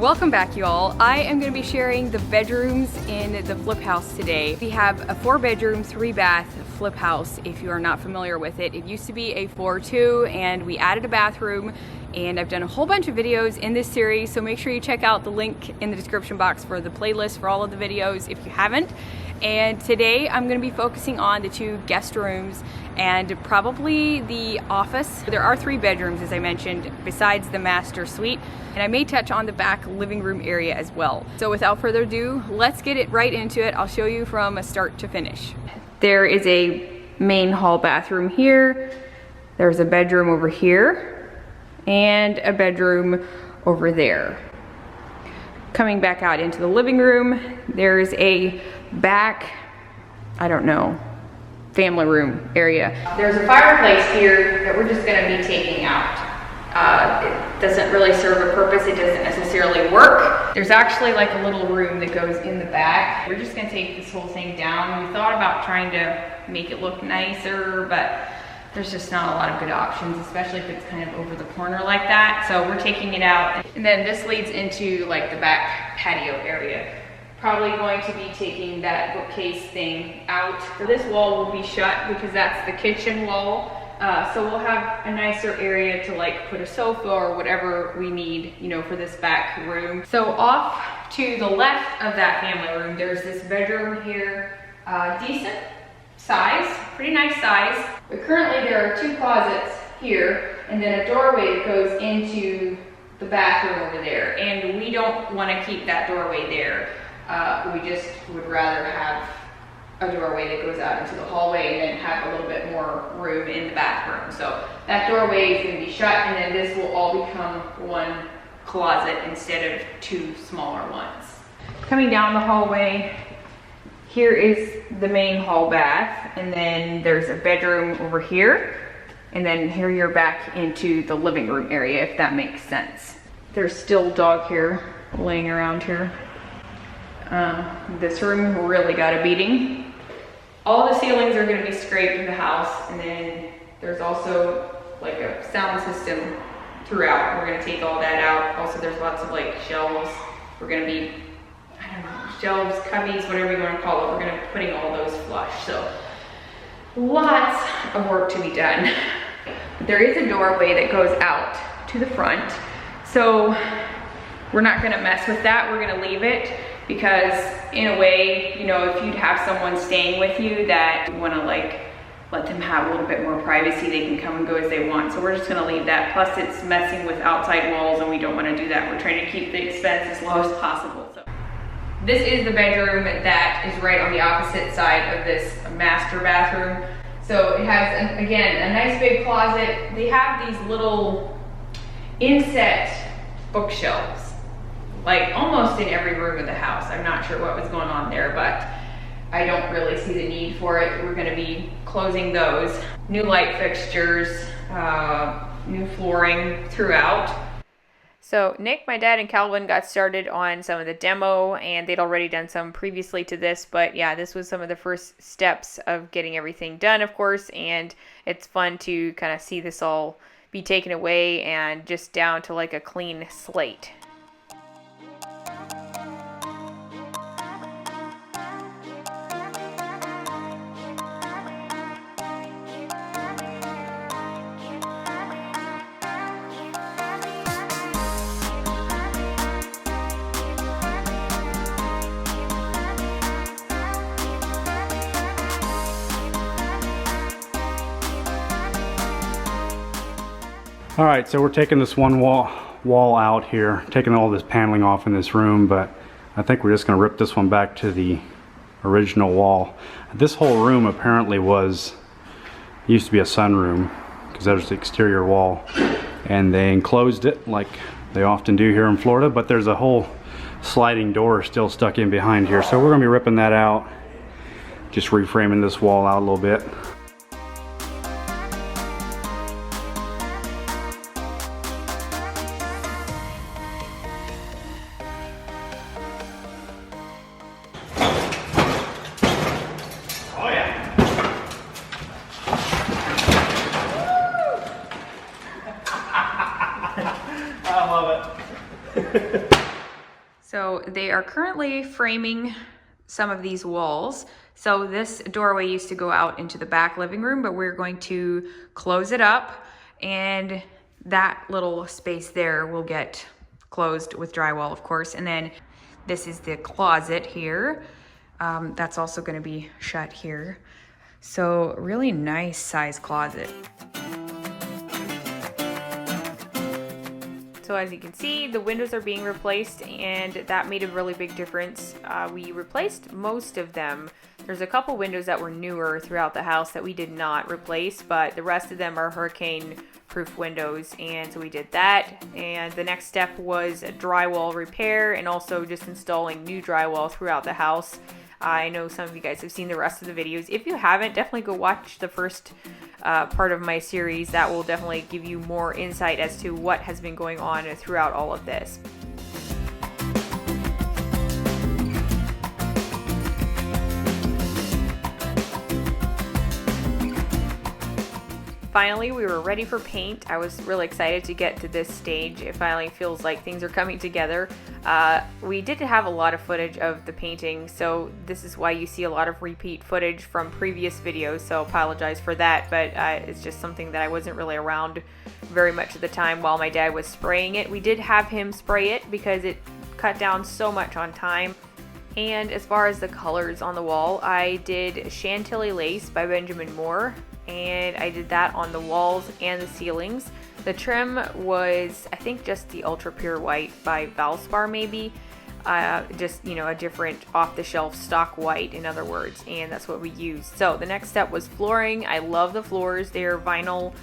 Welcome back, you all. I am going to be sharing the bedrooms in the Flip House today. We have a 4-bedroom, 3-bath Flip House. If you are not familiar with it, it used to be a 4-2 and we added a bathroom, and I've done a whole bunch of videos in this series, so make sure you check out the link in the description box for the playlist for all of the videos if you haven't. And today I'm going to be focusing on the 2 guest rooms and probably the office. There are 3 bedrooms, as I mentioned, besides the master suite, and I may touch on the back living room area as well. So without further ado, let's get it right into it. I'll show you from start to finish. There is a main hall bathroom here. There's a bedroom over here and a bedroom over there. Coming back out into the living room, there's a back, I don't know, family room area. There's a fireplace here that we're just gonna be taking out. It doesn't really serve a purpose. It doesn't necessarily work. There's actually like a little room that goes in the back. We're just gonna take this whole thing down. We thought about trying to make it look nicer, but there's just not a lot of good options, especially if it's kind of over the corner like that. So we're taking it out. And then this leads into like the back patio area. Probably going to be taking that bookcase thing out. So this wall will be shut because that's the kitchen wall. So we'll have a nicer area to like put a sofa or whatever we need, you know, for this back room. So off to the left of that family room, there's this bedroom here, decent size, pretty nice size. But currently there are 2 closets here and then a doorway that goes into the bathroom over there. And we don't want to keep that doorway there. We just would rather have a doorway that goes out into the hallway and then have a little bit more room in the bathroom. So that doorway is going to be shut, and then this will all become one closet instead of 2 smaller ones. Coming down the hallway, here is the main hall bath, and then there's a bedroom over here, and then here you're back into the living room area, if that makes sense. There's still dog hair laying around here. This room really got a beating. All the ceilings are going to be scraped in the house, and then there's also like a sound system throughout. We're going to take all that out. Also, there's lots of like shelves. We're going to be, I don't know, shelves, cubbies, whatever you want to call it. We're going to be putting all those flush. So lots of work to be done. There is a doorway that goes out to the front. So we're not going to mess with that. We're going to leave it. Because in a way, you know, if you'd have someone staying with you that you want to like let them have a little bit more privacy, they can come and go as they want. So we're just going to leave that. Plus it's messing with outside walls and we don't want to do that. We're trying to keep the expense as low as possible. So this is the bedroom that is right on the opposite side of this master bathroom. So it has, again, a nice big closet. They have these little inset bookshelves, like almost in every room of the house. I'm not sure what was going on there, but I don't really see the need for it. We're gonna be closing those. New light fixtures, new flooring throughout. So Nick, my dad, and Calvin got started on some of the demo, and they'd already done some previously to this, but yeah, this was some of the first steps of getting everything done, of course, and it's fun to kind of see this all be taken away and just down to like a clean slate. All right, so we're taking this one wall out here, taking all this paneling off in this room, but I think we're just gonna rip this one back to the original wall. This whole room apparently used to be a sunroom, because there's the exterior wall, and they enclosed it like they often do here in Florida, but there's a whole sliding door still stuck in behind here. So we're gonna be ripping that out, just reframing this wall out a little bit. So they are currently framing some of these walls. So this doorway used to go out into the back living room, but we're going to close it up, and that little space there will get closed with drywall, of course. And then this is the closet here. That's also gonna be shut here. So really nice size closet. So as you can see, the windows are being replaced, and that made a really big difference. We replaced most of them. There's a couple windows that were newer throughout the house that we did not replace, but the rest of them are hurricane-proof windows, and so we did that. And the next step was a drywall repair and also just installing new drywall throughout the house. I know some of you guys have seen the rest of the videos. If you haven't, definitely go watch the first part of my series. That will definitely give you more insight as to what has been going on throughout all of this. Finally, we were ready for paint. I was really excited to get to this stage. It finally feels like things are coming together. We did have a lot of footage of the painting, so this is why you see a lot of repeat footage from previous videos, so apologize for that, but it's just something that I wasn't really around very much at the time while my dad was spraying it. We did have him spray it because it cut down so much on time. And as far as the colors on the wall, I did Chantilly Lace by Benjamin Moore, and I did that on the walls and the ceilings. The trim was, I think, just the Ultra Pure White by Valspar maybe. Just, you know, a different off-the-shelf stock white, in other words, and that's what we used. So the next step was flooring. I love the floors. They're vinyl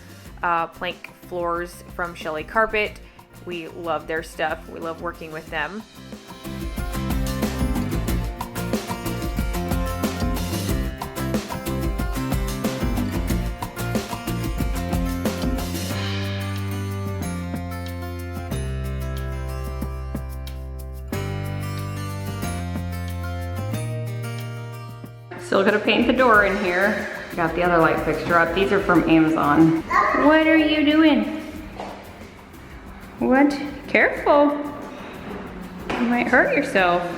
plank floors from Shelley Carpet. We love their stuff. We love working with them. Still gonna paint the door in here. Got the other light fixture up. These are from Amazon. What are you doing? What? Careful. You might hurt yourself.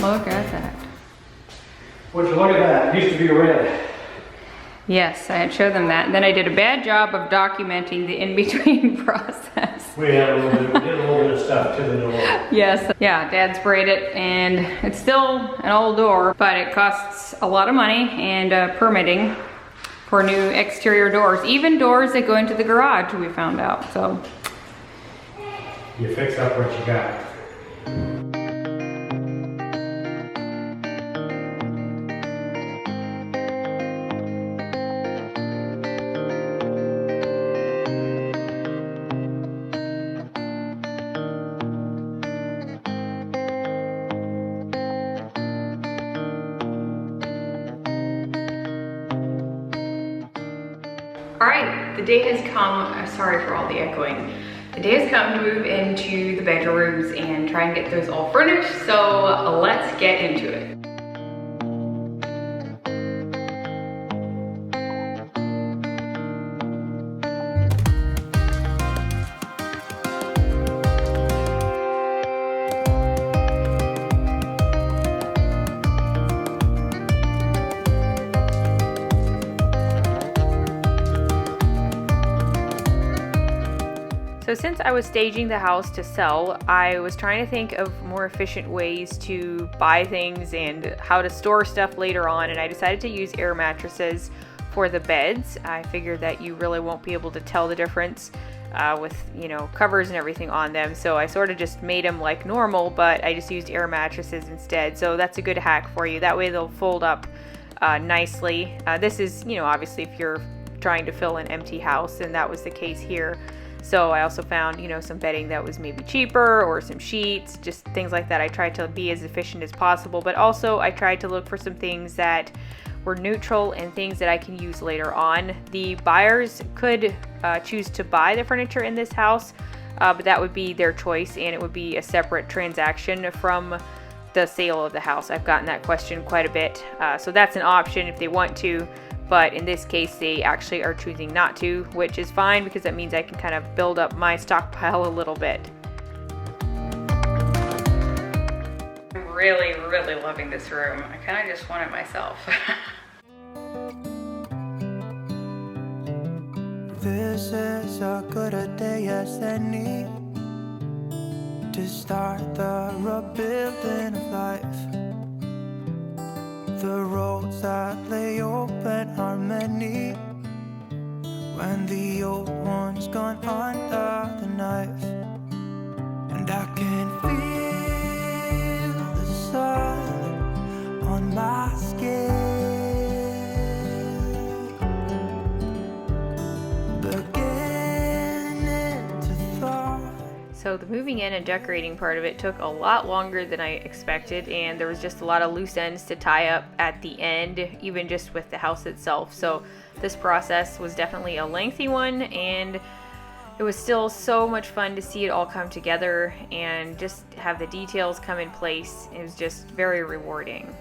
Look at that. Would you look at that? It used to be red. Yes, I had showed them that. And then I did a bad job of documenting the in-between process. We did a little bit of stuff to the door. Yes. Yeah, Dad sprayed it, and it's still an old door, but it costs a lot of money and permitting for new exterior doors. Even doors that go into the garage, we found out, so. You fix up what you got. All right, the day has come, sorry for all the echoing. The day has come to move into the bedrooms and try and get those all furnished, so let's get into it. So since I was staging the house to sell, I was trying to think of more efficient ways to buy things and how to store stuff later on, and I decided to use air mattresses for the beds. I figured that you really won't be able to tell the difference with, you know, covers and everything on them, so I sort of just made them like normal, but I just used air mattresses instead. So that's a good hack for you. That way they'll fold up nicely. This is, you know, obviously if you're trying to fill an empty house, and that was the case here. So I also found, you know, some bedding that was maybe cheaper, or some sheets, just things like that. I tried to be as efficient as possible, but also I tried to look for some things that were neutral and things that I can use later on. The buyers could choose to buy the furniture in this house, but that would be their choice, and it would be a separate transaction from the sale of the house. I've gotten that question quite a bit. So that's an option if they want to, but in this case they actually are choosing not to, which is fine because that means I can kind of build up my stockpile a little bit. I'm really, really loving this room. I kind of just want it myself. This is as good a day as any to start the rebuilding of life. The roads that lay open are many when the old one's gone under the knife. And I can feel the sun on my skin. So the moving in and decorating part of it took a lot longer than I expected, and there was just a lot of loose ends to tie up at the end, even just with the house itself. So this process was definitely a lengthy one, and it was still so much fun to see it all come together and just have the details come in place. It was just very rewarding.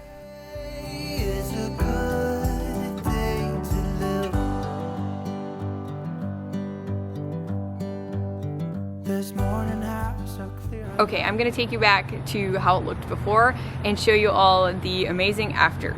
Okay, I'm gonna take you back to how it looked before and show you all the amazing after.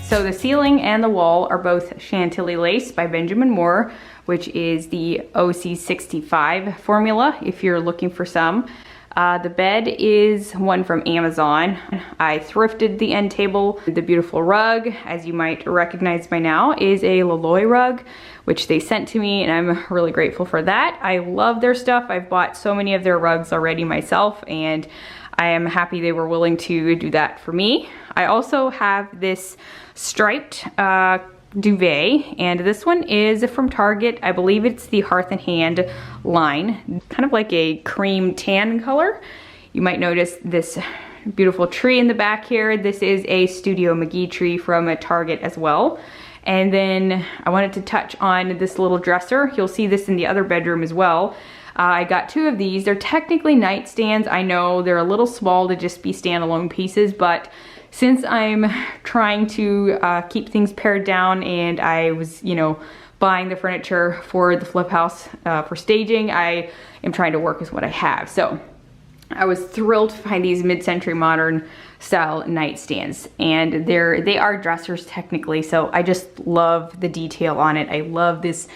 So the ceiling and the wall are both Chantilly lace by Benjamin Moore, which is the OC65 formula if you're looking for some. The bed is one from Amazon. I thrifted the end table. The beautiful rug, as you might recognize by now, is a Laloy rug, which they sent to me, and I'm really grateful for that. I love their stuff. I've bought so many of their rugs already myself, and I am happy they were willing to do that for me. I also have this striped duvet, and this one is from Target. I believe it's the Hearth and Hand line, kind of like a cream tan color. You might notice this beautiful tree in the back here. This is a Studio McGee tree from a Target as well. And then I wanted to touch on this little dresser. You'll see this in the other bedroom as well. I got two of these. They're technically nightstands. I know they're a little small to just be standalone pieces, but since I'm trying to keep things pared down, and I was, buying the furniture for the flip house for staging, I am trying to work with what I have. So I was thrilled to find these mid-century modern style nightstands, and they are dressers technically, so I just love the detail on it. I love this,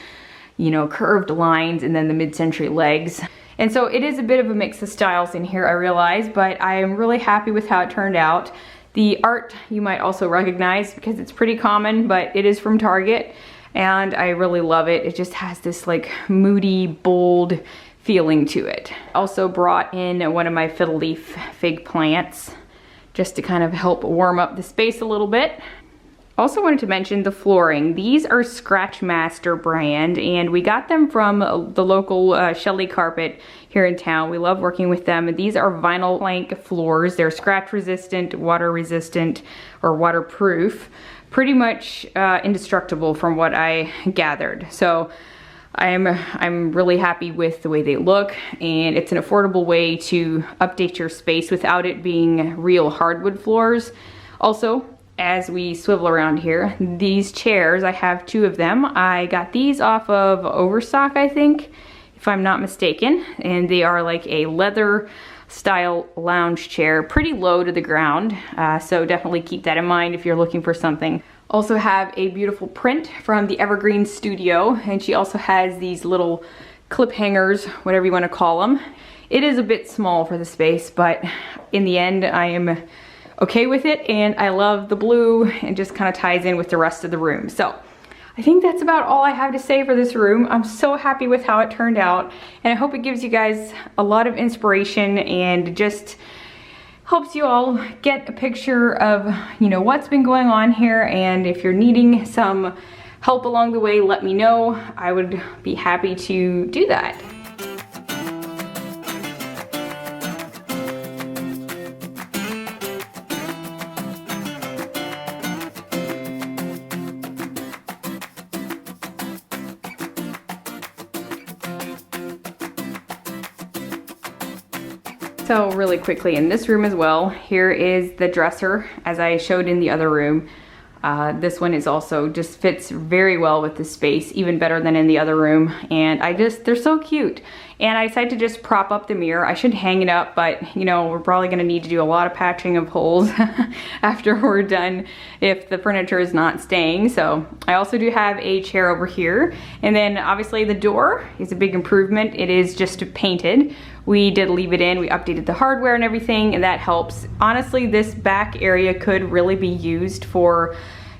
curved lines and then the mid-century legs. And so it is a bit of a mix of styles in here, I realize, but I am really happy with how it turned out. The art you might also recognize because it's pretty common, but it is from Target, and I really love it. It just has this like moody, bold feeling to it. Also brought in one of my fiddle leaf fig plants just to kind of help warm up the space a little bit. Also wanted to mention the flooring. These are Scratchmaster brand, and we got them from the local Shelley Carpet here in town. We love working with them. These are vinyl plank floors. They're scratch resistant, water resistant, or waterproof. Pretty much indestructible from what I gathered. So I'm really happy with the way they look, and it's an affordable way to update your space without it being real hardwood floors. Also, as we swivel around here, these chairs, I have two of them. I got these off of Overstock, I think, if I'm not mistaken, and they are like a leather style lounge chair, pretty low to the ground, so definitely keep that in mind if you're looking for something. Also have a beautiful print from the Evergreen Studio, and she also has these little clip hangers, whatever you want to call them. It is a bit small for the space, but in the end I am okay with it, and I love the blue. It just kind of ties in with the rest of the room. So I think that's about all I have to say for this room. I'm so happy with how it turned out, and I hope it gives you guys a lot of inspiration and just helps you all get a picture of, you know, what's been going on here. And if you're needing some help along the way, let me know. I would be happy to do that. So really quickly, in this room as well, here is the dresser as I showed in the other room. This one is also just fits very well with the space, even better than in the other room. And they're so cute. And I decided to just prop up the mirror. I should hang it up, but you know, we're probably gonna need to do a lot of patching of holes after we're done if the furniture is not staying. So I also do have a chair over here. And then obviously the door is a big improvement. It is just painted. We did leave it in, we updated the hardware and everything, and that helps. Honestly, this back area could really be used for,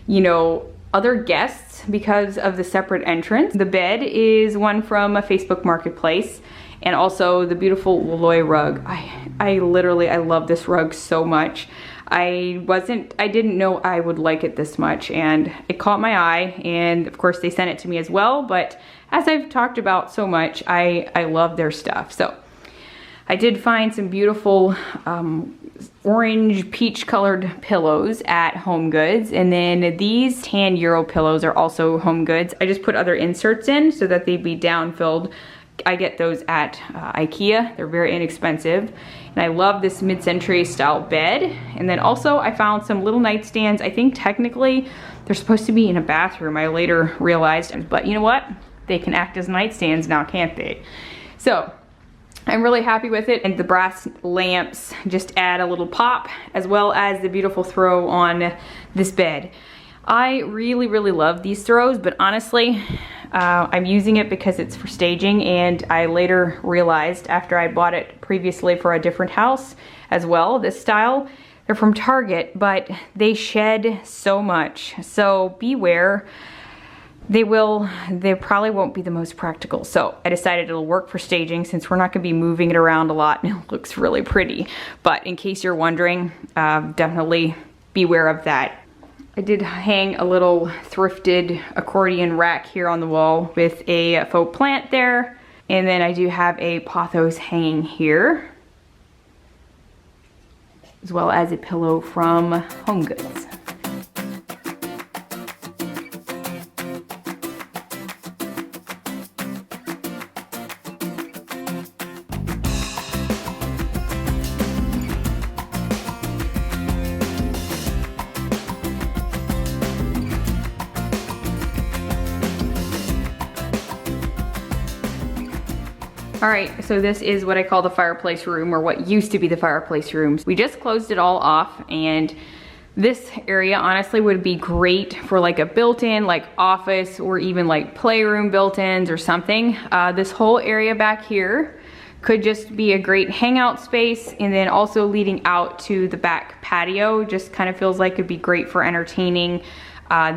you know, other guests because of the separate entrance. The bed is one from a Facebook marketplace, and also the beautiful Loloi rug. I love this rug so much. I didn't know I would like it this much, and it caught my eye, and of course they sent it to me as well, but as I've talked about so much, I love their stuff. So I did find some beautiful orange peach colored pillows at Home Goods, and then these tan Euro pillows are also Home Goods. I just put other inserts in so that they'd be down filled. I get those at IKEA. They're very inexpensive, and I love this mid-century style bed. And then also I found some little nightstands. I think technically they're supposed to be in a bathroom, I later realized, but you know what, they can act as nightstands now, can't they? So I'm really happy with it, and the brass lamps just add a little pop, as well as the beautiful throw on this bed. I really love these throws, but honestly, I'm using it because it's for staging, and I later realized after I bought it previously for a different house as well, this style, they're from Target, but they shed so much, so beware. They probably won't be the most practical. So I decided it'll work for staging since we're not gonna be moving it around a lot, and it looks really pretty. But in case you're wondering, definitely beware of that. I did hang a little thrifted accordion rack here on the wall with a faux plant there. And then I do have a pothos hanging here, as well as a pillow from Home Goods. All right, so this is what I call the fireplace room, or what used to be the fireplace room. We just closed it all off, and this area honestly would be great for like a built-in like office, or even like playroom built-ins or something. This whole area back here could just be a great hangout space, and then also leading out to the back patio just kind of feels like it'd be great for entertaining.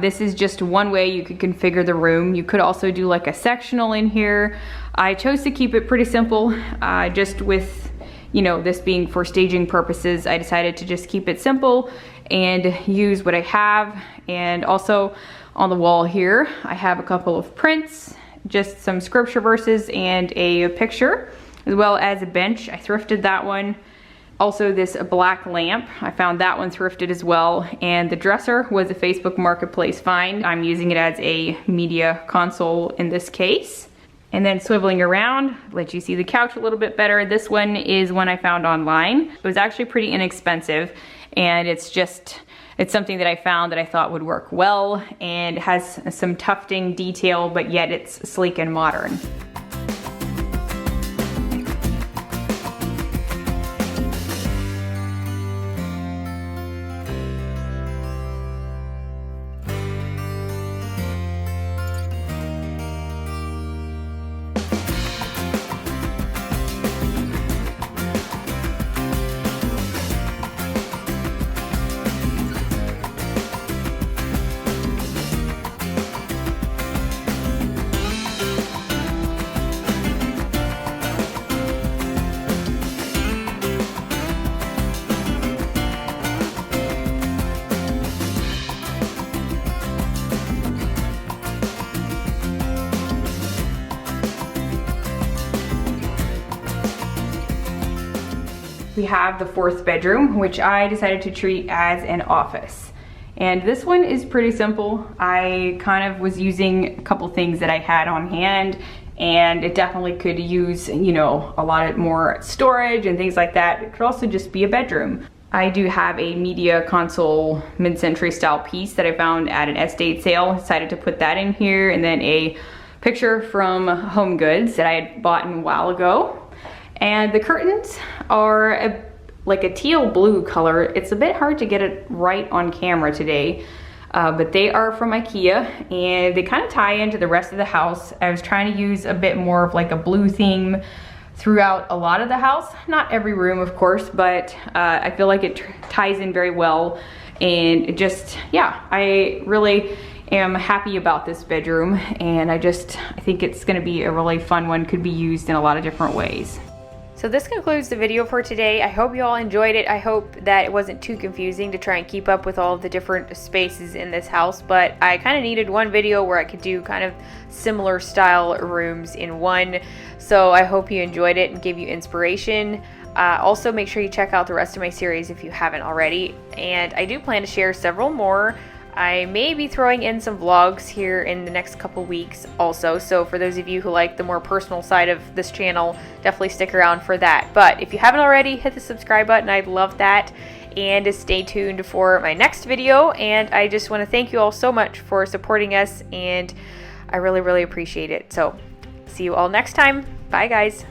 This is just one way you could configure the room. You could also do like a sectional in here. I chose to keep it pretty simple, just with, you know, this being for staging purposes. I decided to just keep it simple and use what I have. And also on the wall here, I have a couple of prints, just some scripture verses and a picture, as well as a bench. I thrifted that one. Also this black lamp, I found that one thrifted as well. And the dresser was a Facebook Marketplace find. I'm using it as a media console in this case. And then swiveling around, let you see the couch a little bit better. This one is one I found online. It was actually pretty inexpensive, and it's something that I found that I thought would work well, and has some tufting detail, but yet it's sleek and modern. we have the 4th bedroom, which I decided to treat as an office. And this one is pretty simple. I kind of was using a couple things that I had on hand, and it definitely could use, you know, a lot more storage and things like that. It could also just be a bedroom. I do have a media console mid-century style piece that I found at an estate sale. Decided to put that in here, and then a picture from Home Goods that I had bought a while ago. And the curtains are like a teal blue color. It's a bit hard to get it right on camera today, but they are from IKEA, and they kind of tie into the rest of the house. I was trying to use a bit more of like a blue theme throughout a lot of the house. Not every room, of course, but I feel like it ties in very well. And it just, yeah, I really am happy about this bedroom, and I think it's gonna be a really fun one. Could be used in a lot of different ways. So this concludes the video for today. I hope you all enjoyed it. I hope that it wasn't too confusing to try and keep up with all of the different spaces in this house, but I kind of needed one video where I could do kind of similar style rooms in one. So I hope you enjoyed it and gave you inspiration. Also, make sure you check out the rest of my series if you haven't already. And I do plan to share several more. I may be throwing in some vlogs here in the next couple weeks also, so for those of you who like the more personal side of this channel, definitely stick around for that. But if you haven't already, hit the subscribe button. I'd love that. And stay tuned for my next video. And I just want to thank you all so much for supporting us, and I really, really appreciate it. So see you all next time. Bye, guys.